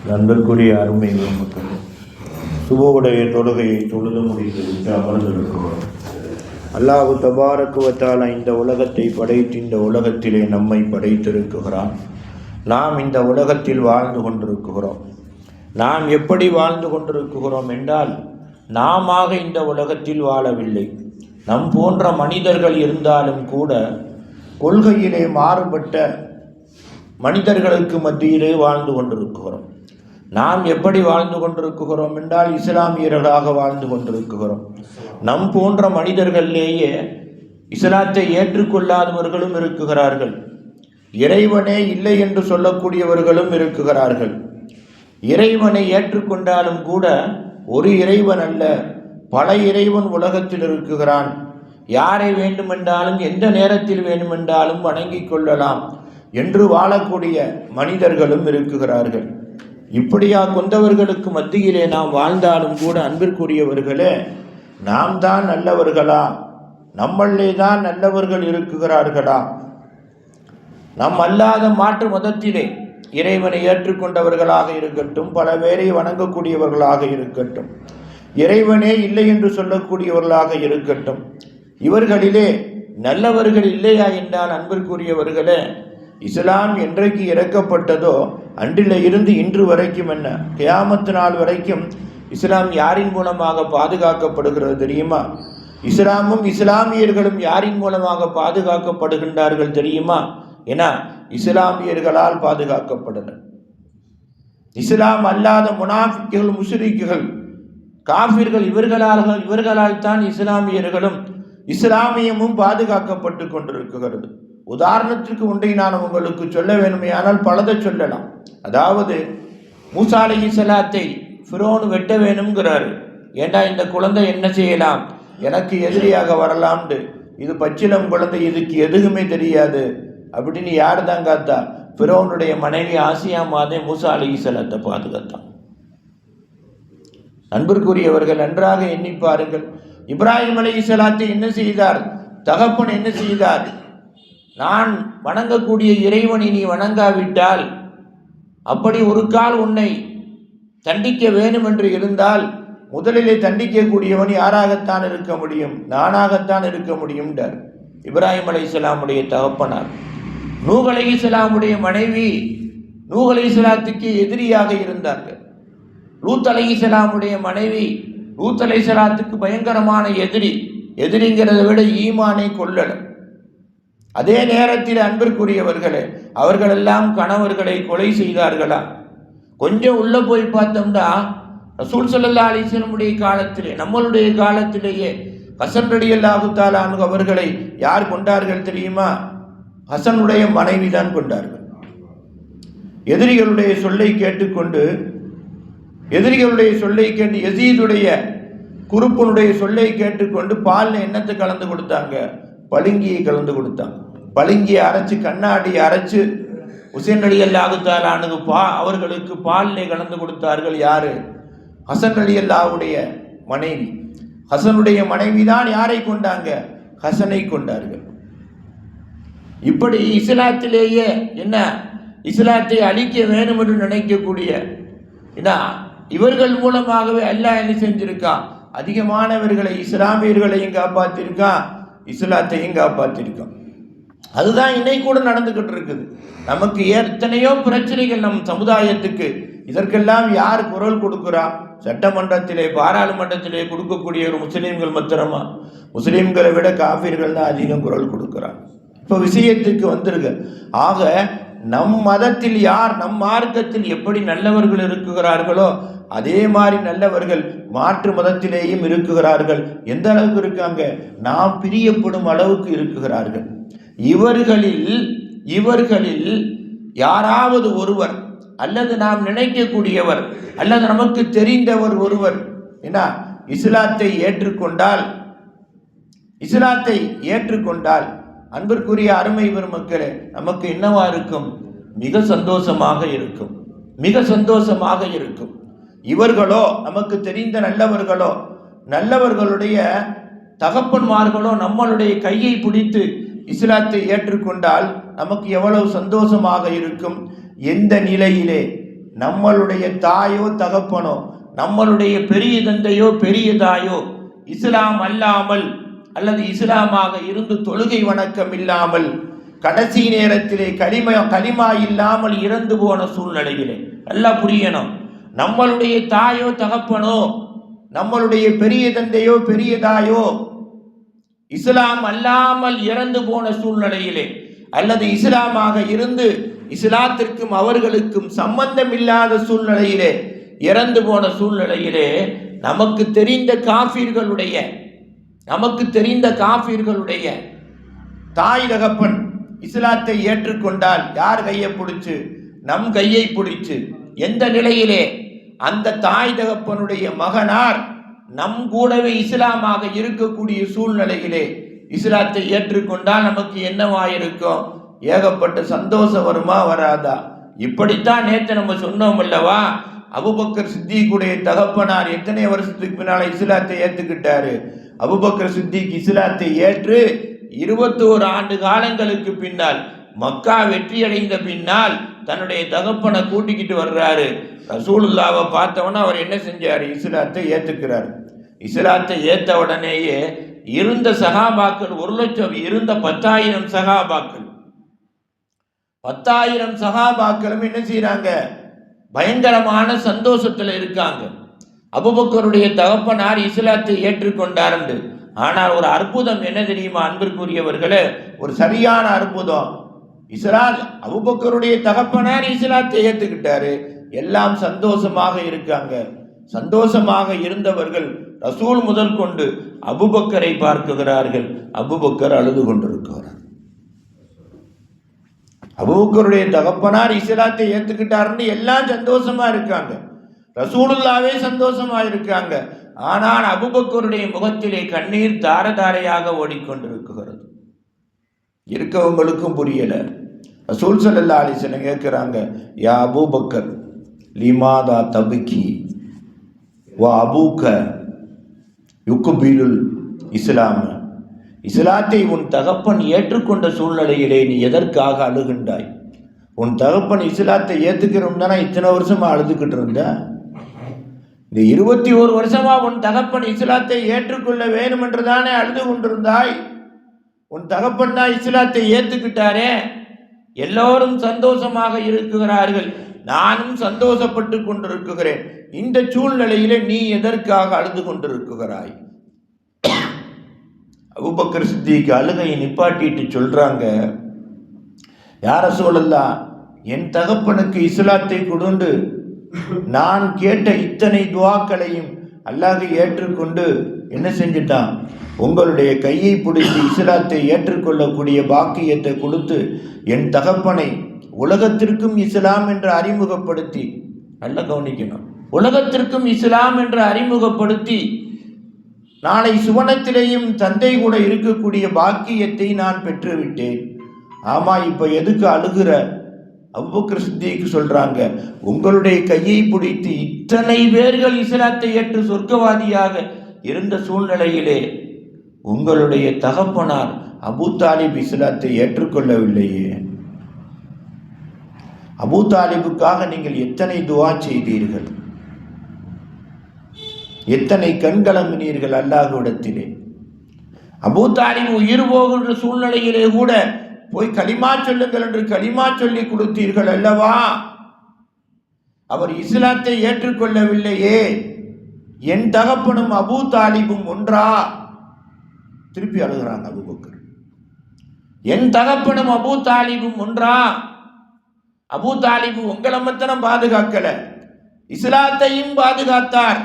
நண்பர்க்குரிய அருமை மக்கள், சுபவுடைய தொழுகையை தொழுது முடித்துவிட்டு அமர்ந்திருக்கிறோம். அல்லாஹ் தபாரக்கு வ தஆலா இந்த உலகத்தை படைத்து இந்த உலகத்திலே நம்மை படைத்திருக்கிறான். நாம் இந்த உலகத்தில் வாழ்ந்து கொண்டிருக்கிறோம். நாம் எப்படி வாழ்ந்து கொண்டிருக்கிறோம் என்றால், நாம இந்த உலகத்தில் வாழவில்லை. நம் போன்ற மனிதர்கள் இருந்தாலும் கூட கொள்கையிலே மாறுபட்ட மனிதர்களுக்கு மத்தியிலே வாழ்ந்து கொண்டிருக்கிறோம். நாம் எப்படி வாழ்ந்து கொண்டிருக்கிறோம் என்றால், இஸ்லாமியர்களாக வாழ்ந்து கொண்டிருக்கிறோம். நம் போன்ற மனிதர்களிலேயே இஸ்லாத்தை ஏற்றுக்கொள்ளாதவர்களும் இருக்குகிறார்கள். இறைவனே இல்லை என்று சொல்லக்கூடியவர்களும் இருக்குகிறார்கள். இறைவனை ஏற்றுக்கொண்டாலும் கூட ஒரு இறைவன் அல்ல, பல இறைவன் உலகத்தில் இருக்குகிறான். யாரை வேண்டுமென்றாலும் எந்த நேரத்தில் வேண்டுமென்றாலும் வணங்கிக் கொள்ளலாம் என்று வாழக்கூடிய மனிதர்களும் இருக்குகிறார்கள். இப்படியா கொண்டவர்களுக்கு மத்தியிலே நாம் வாழ்ந்தாலும் கூட அன்பிற்குரியவர்களே, நாம் தான் நல்லவர்களா? நம்மளே தான் நல்லவர்கள் இருக்குகிறார்களா? நம் அல்லாத மாற்று மதத்திலே இறைவனை ஏற்றுக்கொண்டவர்களாக இருக்கட்டும், பல பேரை வணங்கக்கூடியவர்களாக இருக்கட்டும், இறைவனே இல்லை என்று சொல்லக்கூடியவர்களாக இருக்கட்டும், இவர்களிலே நல்லவர்கள் இல்லையா என்றால் அன்பிற்குரியவர்களே, இஸ்லாம் என்றைக்கு இறக்கப்பட்டதோ அன்றில் இருந்து இன்று வரைக்கும் என்ன, கியாமத்து நாள் வரைக்கும் இஸ்லாம் யாரின் மூலமாக பாதுகாக்கப்படுகிறது தெரியுமா? இஸ்லாமும் இஸ்லாமியர்களும் யாரின் மூலமாக பாதுகாக்கப்படுகின்றார்கள் தெரியுமா? ஏன்னா இஸ்லாமியர்களால் பாதுகாக்கப்படல. இஸ்லாம் அல்லாத முனாஃபிக்குகள், முஷ்ரிக்குகள், காஃபிர்கள், இவர்களால் தான் இஸ்லாமியர்களும் இஸ்லாமியமும் பாதுகாக்கப்பட்டு கொண்டிருக்கிறது. உதாரணத்திற்கு ஒன்றை நான் உங்களுக்கு சொல்ல வேணுமையானால் பலதை சொல்லலாம். அதாவது மூசா அலைஹிஸ்ஸலாத்தை ஃபிரௌன் வெட்ட வேணுங்கிறாரு. ஏண்டா இந்த குழந்தை என்ன செய்யலாம், எனக்கு எதிரியாக வரலாம்னு. இது பச்சிலம் குழந்தை, இதுக்கு எதுவுமே தெரியாது அப்படின்னு யார் தான் காத்தா? ஃபிரௌனுடைய மனைவி ஆசியா மாதே மூசா அலைஹிஸ்ஸலாத்தை பாதுகாத்தான். அன்பிற்குரியவர்கள் நன்றாக எண்ணி பாருங்கள். இப்ராஹிம் அலைஹிஸ்ஸலாத்தை என்ன செய்தார்? தகப்பன் என்ன செய்தார்? நான் வணங்கக்கூடிய இறைவனை நீ வணங்காவிட்டால், அப்படி ஒரு கால் உன்னை தண்டிக்க வேணும் என்று இருந்தால், முதலிலே தண்டிக்கக்கூடியவன் யாராகத்தான் இருக்க முடியும்? நானாகத்தான் இருக்க முடியும். இப்ராஹிம் அலைஹிஸ்ஸலாமுடைய தகப்பனார். நூஹ் அலைஹிஸ்ஸலாமுடைய மனைவி நூஹ் அலைஹிஸ்ஸலாத்துக்கு எதிரியாக இருந்தார்கள். லூத் அலைஹிஸ்ஸலாமுடைய மனைவி லூத் அலைஹிஸ்ஸலாத்துக்கு பயங்கரமான எதிரிங்கிறத விட ஈமானை கொள்ளல. அதே நேரத்தில் அன்பிற்குரியவர்களே, அவர்களெல்லாம் கணவர்களை கொலை செய்தார்களா? கொஞ்சம் உள்ள போய் பார்த்தோம்னா, ரசூல் ஸல்லல்லாஹு அலைஹி வஸல்லமுடைய காலத்திலே, நம்மளுடைய காலத்திலேயே ஹசன் ரலியல்லாஹு தஆலா அன்ஹு அவர்களை யார் கொண்டார்கள் தெரியுமா? ஹசனுடைய மனைவி தான் கொண்டார்கள். எதிரிகளுடைய சொல்லை கேட்டு யசீதுடைய குருப்பனுடைய சொல்லை கேட்டுக்கொண்டு பால்ல என்னத்தை கலந்து கொடுத்தாங்க? பளிங்கியை கலந்து கொடுத்தாங்க. பளிங்கியை அரைச்சு, கண்ணாடியை அரைச்சு ஹுசைன் ரலியல்லாஹு தஆலா அன்ஹு அவர்களுக்கு பாலிலே கலந்து கொடுத்தார்கள். யாரு? ஹசன் ரலியல்லாஹுடைய மனைவி. ஹசனுடைய மனைவி தான் யாரை கொண்டாங்க? ஹசனை கொண்டார்கள். இப்படி இஸ்லாத்திலேயே என்ன, இஸ்லாத்தை அழிக்க வேண்டும் என்று நினைக்கக்கூடிய இவர்கள் மூலமாகவே அல்லாஹ் என்ன செஞ்சிருக்கான்? அதிகமானவர்களை, இஸ்லாமியர்களையும் காப்பாற்றிருக்கான், இஸ்லாத்தையும் காப்பாற்றிருக்கோம். அதுதான் இன்னைக்கு கூட நடந்துகிட்டு இருக்குது. நமக்கு எத்தனையோ பிரச்சனைகள் நம் சமுதாயத்துக்கு. இதற்கெல்லாம் யார் குரல் கொடுக்குறா? சட்டமன்றத்திலே, பாராளுமன்றத்திலே கொடுக்கக்கூடிய ஒரு முஸ்லீம்கள் மாத்திரமா? முஸ்லீம்களை விட காஃபிர்கள் தான் அதிகம் குரல் கொடுக்குறாங்க. இப்போ விஷயத்துக்கு வந்துருங்க. ஆக நம் மதத்தில் யார், நம் மார்க்கத்தில் எப்படி நல்லவர்கள் இருக்குகிறார்களோ அதே மாதிரி நல்லவர்கள் மாற்று மதத்திலேயும் இருக்குகிறார்கள். எந்த அளவுக்கு இருக்காங்க? நாம் பிரியப்படும் அளவுக்கு இருக்குகிறார்கள். இவர்களில் யாராவது ஒருவர், அல்லது நாம் நினைக்கக்கூடியவர், அல்லது நமக்கு தெரிந்தவர் ஒருவர் இஸ்லாத்தை ஏற்றுக்கொண்டால் அன்பிற்குரிய அருமை பெருமக்களே, நமக்கு என்னவா இருக்கும்? மிக சந்தோஷமாக இருக்கும். இவர்களோ, நமக்கு தெரிந்த நல்லவர்களுடைய தகப்பன்மார்களோ நம்மளுடைய கையை பிடித்து இஸ்லாத்தை ஏற்றுக்கொண்டால் நமக்கு எவ்வளவு சந்தோஷமாக இருக்கும். எந்த நிலையிலே நம்மளுடைய தாயோ தகப்பனோ, நம்மளுடைய பெரிய தந்தையோ பெரிய தாயோ இஸ்லாம் அல்லாமல் அல்லது இஸ்லாமாக இருந்து தொழுகை வணக்கம் இல்லாமல் கடைசி நேரத்திலே கலிமா இல்லாமல் இறந்து போன சூழ்நிலையிலே நல்லா புரியணும். நம்மளுடைய தாயோ தகப்பனோ, நம்மளுடைய பெரிய தந்தையோ பெரிய தாயோ இஸ்லாம் அல்லாமல் இறந்து போன சூழ்நிலையிலே அல்லது இஸ்லாமாக இருந்து இஸ்லாத்திற்கும் அவர்களுக்கும் சம்பந்தம் இல்லாத சூழ்நிலையிலே இறந்து போன சூழ்நிலையிலே நமக்கு தெரிந்த காஃபிர்களுடைய தாய் தகப்பன் இஸ்லாத்தை ஏற்றுக்கொண்டால் யார் கையை பிடிச்சு? நம் கையை பிடிச்சு. எந்த நிலையிலே? அந்த தாய் தகப்பனுடைய மகனார் நம் கூடவே இஸ்லாமாக இருக்கக்கூடிய சூழ்நிலையிலே இஸ்லாத்தை ஏற்றுக்கொண்டால் நமக்கு என்னவாயிருக்கும்? ஏகப்பட்ட சந்தோஷம் வருமா வராதா? இப்படித்தான் நேற்று நம்ம சொன்னோம் அல்லவா, அபூபக்கர் சித்திக்குடைய தகப்பனார் எத்தனை வருஷத்துக்கு பின்னால இஸ்லாத்தை ஏற்றுக்கிட்டாரு? அபூபக்கர் சித்திக் இஸ்லாத்தை ஏற்று 21 ஆண்டு காலங்களுக்கு பின்னால் மக்கா வெற்றி அடைந்த பின்னால் தன்னுடைய தகப்பனை கூட்டிக்கிட்டு வர்றாரு. ரசூலுல்லாவை பார்த்தவன அவர் என்ன செஞ்சார்? இஸ்லாத்தை ஏற்றுக்கிறார். இஸ்லாத்தை ஏற்ற உடனேயே இருந்த சகாபாக்கள் 1,00,000 இருந்த 10,000 சகாபாக்கள் 10,000 சகாபாக்களும் என்ன செய்யறாங்க? பயங்கரமான சந்தோஷத்துல இருக்காங்க. அபூபக்கருடைய தகப்பனார் இஸ்லாத்தை ஏற்றுக்கொண்டார். ஆனால் ஒரு அற்புதம் என்ன தெரியுமா அன்பிற்குரியவர்களே? ஒரு சரியான அற்புதம். அபூபக்கருடைய தகப்பனார் இஸ்லாத்தை ஏற்றுக்கிட்டாரு, எல்லாம் சந்தோஷமாக இருக்காங்க. சந்தோஷமாக இருந்தவர்கள் ரசூல் முதல் கொண்டு அபூபக்கரை பார்க்குகிறார்கள். அபூபக்கர் அழுது கொண்டிருக்கிறார். அபூபக்கருடைய தகப்பனார் இஸ்லாத்தை ஏற்றுக்கிட்டாருன்னு எல்லாம் சந்தோஷமா இருக்காங்க. ரசூலுல்லாவே சந்தோஷமா இருக்காங்க. ஆனால் அபூபக்கருடைய முகத்திலே கண்ணீர் தார தாரையாக ஓடிக்கொண்டிருக்கிறது. இருக்கவங்களுக்கும் புரியல. ரசூல் ஸல்லல்லாஹு அலைஹி வஸல்லம் கேட்கிறாங்க, யா அபூபக்கர் லிமாதா தபுக்கி வ அபூக்க யுக்பிலுல் இஸ்லாம, இஸ்லாத்தை உன் தகப்பன் ஏற்றுக்கொண்ட சூழ்நிலையிலே நீ எதற்காக அழுகின்றாய்? உன் தகப்பன் இஸ்லாத்தை ஏற்றுக்கிறோம்னா இத்தனை வருஷமா அழுதுகிட்டு இருந்த? இந்த 21 வருஷமா உன் தகப்பன் இஸ்லாத்தை ஏற்றுக்கொள்ள வேண்டும் என்று தானே அழுது கொண்டிருந்தாய். உன் தகப்பன் தான் இஸ்லாத்தை ஏற்றுக்கிட்டாரே, எல்லோரும் சந்தோஷமாக இருக்கிறார்கள், நானும் சந்தோஷப்பட்டு கொண்டிருக்கிறேன். இந்த சூழ்நிலையிலே நீ எதற்காக அழுது கொண்டிருக்கிறாய்? அபூபக்கர் சித்திக் அழுகையை நிப்பாட்டிட்டு சொல்றாங்க, யா ரசூலல்லாஹ், என் தகப்பனுக்கு இஸ்லாத்தை கொடுண்டு நான் கேட்ட இத்தனை துவாக்களையும் அல்லாஹ் ஏற்றுக்கொண்டு என்ன செஞ்சிட்டான்? உங்களுடைய கையை பிடித்து இஸ்லாத்தை ஏற்றுக்கொள்ளக்கூடிய பாக்கியத்தை கொடுத்து என் தகப்பனை உலகத்திற்கும் இஸ்லாம் என்று அறிமுகப்படுத்தி, நல்லா கவனிக்கணும், உலகத்திற்கும் இஸ்லாம் என்று அறிமுகப்படுத்தி நாளை சுவனத்திலேயும் தந்தை கூட இருக்கக்கூடிய பாக்கியத்தை நான் பெற்றுவிட்டேன். ஆமா, இப்ப எதுக்கு அழுகிற? அபூபக்கர் சித்திக் சொல்றாங்க, உங்களுடைய கையை பிடித்து இத்தனை பேர்கள் இஸ்லாத்தை ஏற்று சொர்க்கவாதியாக இருந்த சூழ்நிலையிலே உங்களுடைய தகப்பனார் அபூ தாலிப் இஸ்லாத்தை ஏற்றுக்கொள்ளவில்லையே. அபூ தாலிபுக்காக நீங்கள் எத்தனை துவா செய்தீர்கள், எத்தனை கண்கலங்கினீர்கள் அல்லாஹ்விடத்திலே. அபூ தாலிப் உயிர் போகின்ற சூழ்நிலையிலே கூட போய் கலிமா சொல்லுங்கள் என்று கலிமா சொல்லி கொடுத்தீர்கள் அல்லவா? அவர் இஸ்லாத்தை ஏற்றுக்கொள்ளவில்லையே, என் தகப்பனும் அபூ தாலிபும் ஒன்றா? திருப்பி அழுகிறாங்க அபூபக்கர். என் தகப்பனும் அபூ தாலிபும் ஒன்றா? அபூ தாலிபு உங்களை மாத்திரம் பாதுகாக்கல, இஸ்லாத்தையும் பாதுகாத்தார்.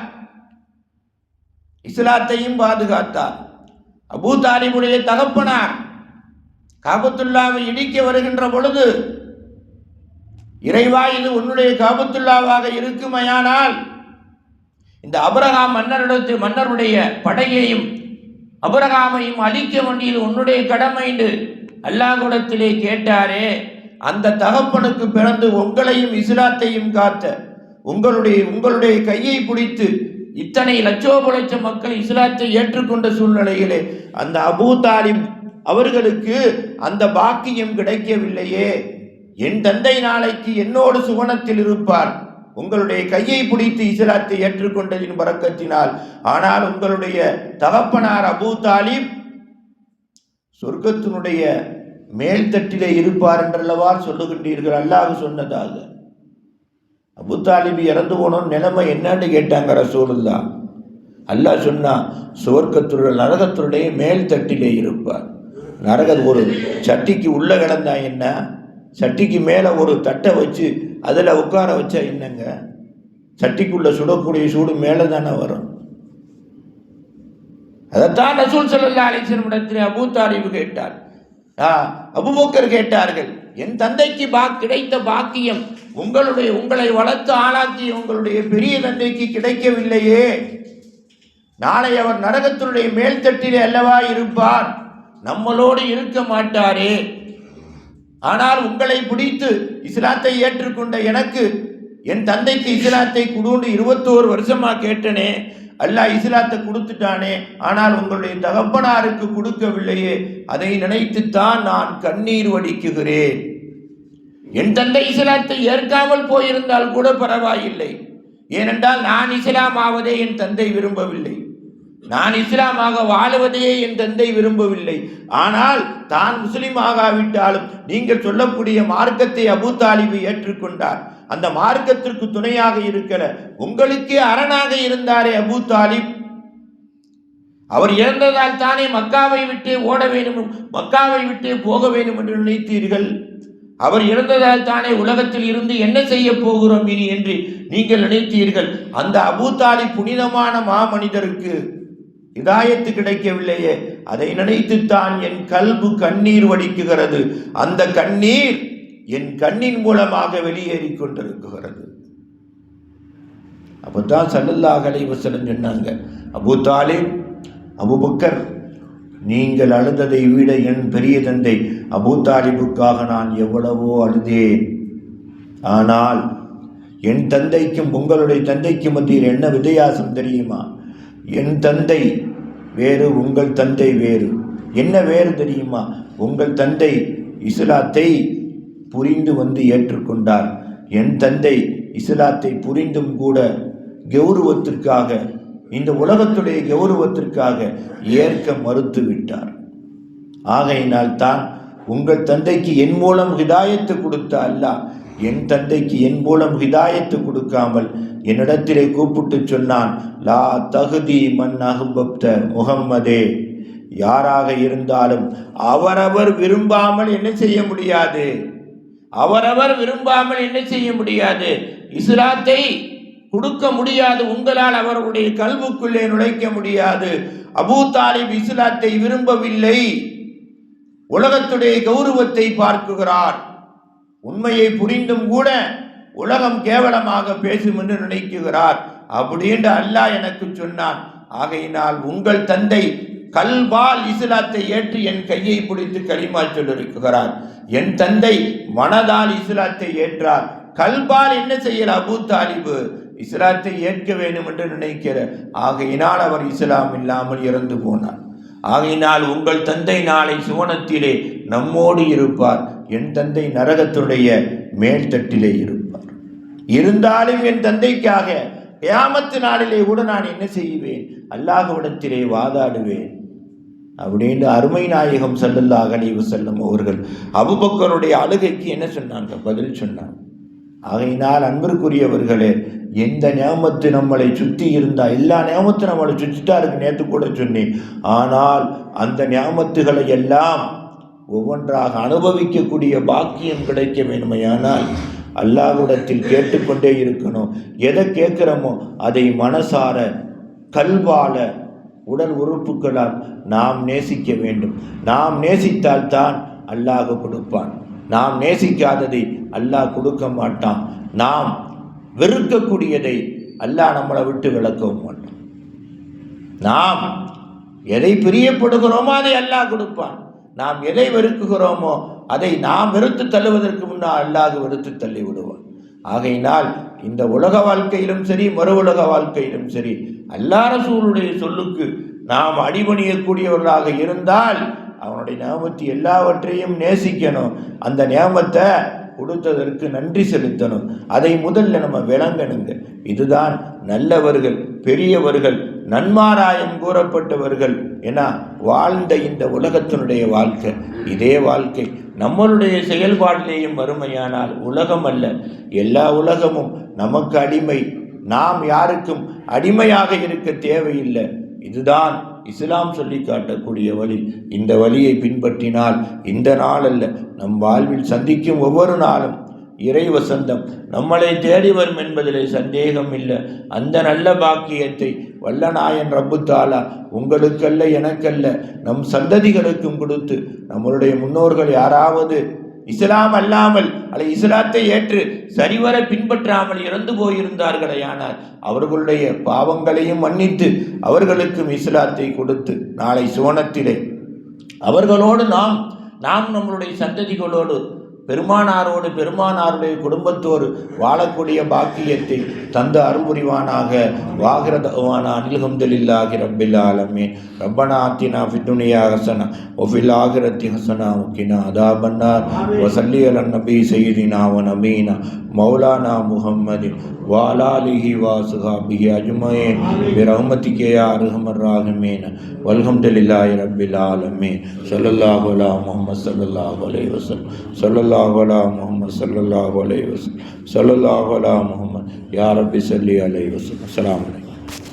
இஸ்லாத்தையும் பாதுகாத்தார். அபூ தாலிபுடைய தகப்பனார் காபத்துல்லாவை இடிக்க வருகின்ற பொழுது, இறைவா இது உன்னுடைய காபத்துல்லாவாக இருக்குமையானால் இந்த அபிரகாம் மன்னருடைய படையையும் அபிரகாமையும் அழிக்க வேண்டியது உன்னுடைய கடமை என்று அல்லாஹ்விடத்திலே கேட்டாரே, அந்த தகப்பனுக்கு பிறந்து உங்களையும் இஸ்லாத்தையும் காத்த உங்களுடைய கையை பிடித்து இத்தனை லட்சோப மக்கள் இஸ்லாத்தை ஏற்றுக்கொண்ட சூழ்நிலையிலே அந்த அபூ தாலிப் அவர்களுக்கு அந்த பாக்கியம் கிடைக்கவில்லையே, என் தந்தை நாளைக்கு என்னோடு சுவனத்தில் இருப்பார் உங்களுடைய கையை பிடித்து இஸ்லாத்தை ஏற்றுக்கொண்டதின் பரக்கத்தினால். ஆனால் உங்களுடைய தகப்பனார் அபூ தாலிப் சொர்க்கத்தினுடைய மேல்தட்டிலே இருப்பார் என்றல்லவா சொல்லுகின்றீர்கள்? அல்லாஹ் சொன்னதாக. அபூ தாலிப் இறந்து போனோம் நிலைமை என்னன்னு கேட்டாங்க ரசூலுல்லாஹ். அல்லாஹ் சொன்னா சுவர்க்கத்துடைய நரகத்துடைய மேல்தட்டிலே இருப்பார். நரக ஒரு சட்டிக்கு உள்ள கிடந்தா என்ன, சட்டிக்கு மேலே ஒரு தட்டை வச்சு அதில் உட்கார வச்சா என்னங்க, சட்டிக்குள்ள சுடக்கூடிய சூடு மேலே தானே வரும். அதைத்தான் ரசூல் ஸல்லல்லாஹு அலைஹி வஸல்லம் இடத்திலே அபூ தாலிப் கேட்டார், அபூபக்கர் கேட்டார்கள், என் தந்தைக்கு கிடைத்த பாக்கியம் உங்களை வளர்த்து ஆளாக்கிய உங்களுடைய பெரிய தந்தைக்கு கிடைக்கவில்லையே, நாளை அவர் நரகத்தினுடைய மேல்தட்டிலே அல்லவா இருப்பார், நம்மளோடு இருக்க மாட்டாரே. ஆனால் உங்களை பிடித்து இஸ்லாத்தை ஏற்றுக்கொண்ட எனக்கு என் தந்தைக்கு இஸ்லாத்தை கொடுன்னு 21 வருஷமா கேட்டனே, அல்லாஹ் இஸ்லாத்தை கொடுத்துட்டானே, ஆனால் உங்களுடைய தகப்பனாருக்கு கொடுக்கவில்லையே, அதை நினைத்துத்தான் நான் கண்ணீர் வடிக்குகிறேன். என் தந்தை இஸ்லாத்தை ஏற்காமல் போயிருந்தால் கூட பரவாயில்லை, ஏனென்றால் நான் இஸ்லாம் ஆவதே என் தந்தை விரும்பவில்லை, நான் இஸ்லாமாக வாழுவதையே என் தந்தை விரும்பவில்லை. ஆனால் தான் முஸ்லிம் ஆகாவிட்டாலும் நீங்கள் சொல்லக்கூடிய மார்க்கத்தை அபூ தாலிப் ஏற்றுக்கொண்டார். அந்த மார்க்கத்திற்கு துணையாக இருக்கிற உங்களுக்கே அரணாக இருந்தாரே அபூ தாலிப், அவர் இறந்ததால் தானே மக்காவை விட்டே ஓட வேண்டும், மக்காவை விட்டே போக வேண்டும் என்று நினைத்தீர்கள். அவர் இறந்ததால் தானே உலகத்தில் இருந்து என்ன செய்ய போகிறோம் இனி என்று நீங்கள் நினைத்தீர்கள். அந்த அபூ தாலிப் புனிதமான மாமனிதருக்கு ஹிதாயத்து கிடைக்கவில்லையே, அதை நினைத்துத்தான் என் கல்பு கண்ணீர் வடிக்குகிறது. அந்த கண்ணீர் என் கண்ணின் மூலமாக வெளியேறி கொண்டிருக்கிறது. அப்பதான் ஸல்லல்லாஹு அலைஹி வஸல்லம் சொன்னாங்க, அபூ தாலிப், அபூபக்கர், நீங்கள் அழுததை விட என் பெரிய தந்தை அபூ தாலிபுக்காக நான் எவ்வளவோ அழுதேன். ஆனால் என் தந்தைக்கும் உங்களுடைய தந்தைக்கும் மத்தியில் என்ன வித்தியாசம் தெரியுமா? என் தந்தை வேறு, உங்கள் தந்தை வேறு. என்ன வேறு தெரியுமா? உங்கள் தந்தை இஸ்லாத்தை புரிந்து வந்து ஏற்றுக்கொண்டார். என் தந்தை இஸ்லாத்தை புரிந்தும் கூட கௌரவத்திற்காக, இந்த உலகத்துடைய கௌரவத்திற்காக ஏற்க மறுத்து விட்டார். ஆகையினால் தான் உங்கள் தந்தைக்கு என் மூலம் ஹிதாயத்து கொடுத்த அல்லாஹ் என் தந்தைக்கு என் மூலம் ஹிதாயத்து கொடுக்காமல் என்னிடத்திலே கூப்பிட்டு சொன்னான், லா தகுதி மன் அஹ்பப்த முஹம்மதே, யாராக இருந்தாலும் அவரவர் விரும்பாமல் என்ன செய்ய முடியாது, அவரவர் விரும்பாமல் என்ன செய்ய முடியாது, இஸ்லாத்தை கொடுக்க முடியாது, உங்களால் அவர்களுடைய கல்வுக்குள்ளே நுழைக்க முடியாது. அபூ தாலிப் இஸ்லாத்தை விரும்பவில்லை, உலகத்துடைய கௌரவத்தை பார்க்குகிறார். உண்மையை புரிந்தும் கூட உலகம் கேவலமாக பேசும் என்று நினைக்குகிறார். அப்படின்னு அல்லாஹ் எனக்கு சொன்னான். ஆகையினால் உங்கள் தந்தை கல்பால் இஸ்லாத்தை ஏற்று என் கையை பிடித்து கலிமா சொல்லிருக்கிறார். என் தந்தை மனதால் இஸ்லாத்தை ஏற்றார். கல்பால் என்ன செய்யல அபூ தாலிபு இஸ்லாத்தை ஏற்க வேண்டும் என்று நினைக்கிற. ஆகையினால் அவர் இஸ்லாம் இல்லாமல் இறந்து போனார். ஆகையினால் உங்கள் தந்தை நாளை சுவனத்திலே நம்மோடு இருப்பார், என் தந்தை நரகத்துடைய மேல்தட்டிலே இருப்பார். இருந்தாலும் என் தந்தைக்காக கியாமத்து நாளிலே கூட நான் என்ன செய்வேன், அல்லாஹ்விடத்திலே வாதாடுவேன் அப்படின்னு அருமை நாயகம் ஸல்லல்லாஹு அலைஹி வஸல்லம் அவர்கள் அபூபக்கருடைய அழுகைக்கு என்ன சொன்னாங்க, பதில் சொன்னாங்க. ஆகையினால் அன்பிற்குரியவர்களே, எந்த நியாமத்து நம்மளை சுற்றி இருந்தால், எல்லா நியாமத்தும் நம்மளை சுற்றிட்டா இருக்கு, நேற்று கூட சொன்னேன். ஆனால் அந்த நியாமத்துகளை எல்லாம் ஒவ்வொன்றாக அனுபவிக்கக்கூடிய பாக்கியம் கிடைக்க வேண்டுமையானால் அல்லாஹ்விடத்தில் கேட்டுக்கொண்டே இருக்கணும். எதை கேட்குறோமோ அதை மனசார கல்வால உடல் உறுப்புகளால் நாம் நேசிக்க வேண்டும். நாம் நேசித்தால்தான் அல்லாஹ் கொடுப்பான். நாம் நேசிக்காததை அல்லாஹ் கொடுக்க மாட்டான். நாம் வெறுக்கக்கூடியதை அல்லாஹ் நம்மளை விட்டு விலக்கவும் மாட்டான். நாம் எதை பிரியப்படுகிறோமோ அதை அல்லாஹ் கொடுப்பான். நாம் எதை வெறுக்குகிறோமோ அதை நாம் வெறுத்து தள்ளுவதற்கு முன்னால் அல்லாஹ் வெறுத்து தள்ளி விடுவான். ஆகையினால் இந்த உலக வாழ்க்கையிலும் சரி, மறு உலக வாழ்க்கையிலும் சரி, அல்லாஹ் ரசூலுடைய சொல்லுக்கு நாம் அடிபணியக்கூடியவர்களாக இருந்தால் அவனுடைய நியாமத்து எல்லாவற்றையும் நேசிக்கணும். அந்த நியாமத்தை கொடுத்ததற்கு நன்றி செலுத்தணும். அதை முதல்ல நம்ம விளங்கணுங்க. இதுதான் நல்லவர்கள், பெரியவர்கள், நன்மாராயம் கூறப்பட்டவர்கள் என வாழ்ந்த இந்த உலகத்தினுடைய வாழ்க்கை. இதே வாழ்க்கை நம்மளுடைய செயல்பாட்டிலேயும் வறுமையானால் உலகம் அல்ல, எல்லா உலகமும் நமக்கு அடிமை. நாம் யாருக்கும் அடிமையாக இருக்க தேவையில்லை. இதுதான் இஸ்லாம் சொல்லி காட்டக்கூடிய வழி. இந்த வழியை பின்பற்றினால் இந்த நாள் அல்ல, நம் வாழ்வில் சந்திக்கும் ஒவ்வொரு நாளும் இறை வசந்தம் நம்மளை தேடி வரும் என்பதிலே சந்தேகம் இல்லை. அந்த நல்ல பாக்கியத்தை வல்லநாயன் ரப்பு தாலா உங்களுக்கல்ல, எனக்கல்ல, நம் சந்ததிகளுக்கும் கொடுத்து, நம்மளுடைய முன்னோர்கள் யாராவது இஸ்லாம் அல்லாமல் அல்லது இஸ்லாத்தை ஏற்று சரிவர பின்பற்றாமல் இறந்து போயிருந்தார்களே, ஆனால் அவர்களுடைய பாவங்களையும் மன்னித்து அவர்களுக்கும் இஸ்லாத்தை கொடுத்து நாளை சுவனத்திலே அவர்களோடு நாம் நம்மளுடைய சந்ததிகளோடு பெருமானாரோடு பெருமானாருடைய குடும்பத்தோடு வாழக்கூடிய பாக்கியத்தை தந்து அருள்புரிவானாக. வாகிரதவானா அல்ஹம்துலில்லாஹி ரப்பில் ஆலமீன். ரப்பனா ஆத்தினா ஃபித் துன்யா ஹஸனா வ ஃபில் ஆகிரத்தி ஹஸனா வ கினா அதாபன்னார். வ ஸல்லி அலன் நபி சய்யிதினா வ நபீனா மௌலானா முஹம்மதின் வ அலா ஆலிஹி வ ஸஹாபிஹி அஜ்மஈன் பிரஹ்மதிக யா அர்ஹமர் ராஹிமீன். வல்ஹம்துலில்லாஹி ரப்பில் ஆலமீன். ஸல்லல்லாஹு அலா முஹம்மத் ஸல்லல்லாஹு அலைஹி வஸல்லம். ஸல்லல்லாஹு அலா முஹம்மத் ஸல்லல்லாஹு அலைஹி வஸல்லம். ஸல்லல்லாஹு அலா முஹம்மத் யா ரப்பி ஸல்லி அலைஹி வஸல்லம். அஸ்ஸலாமு அலைக்கும்.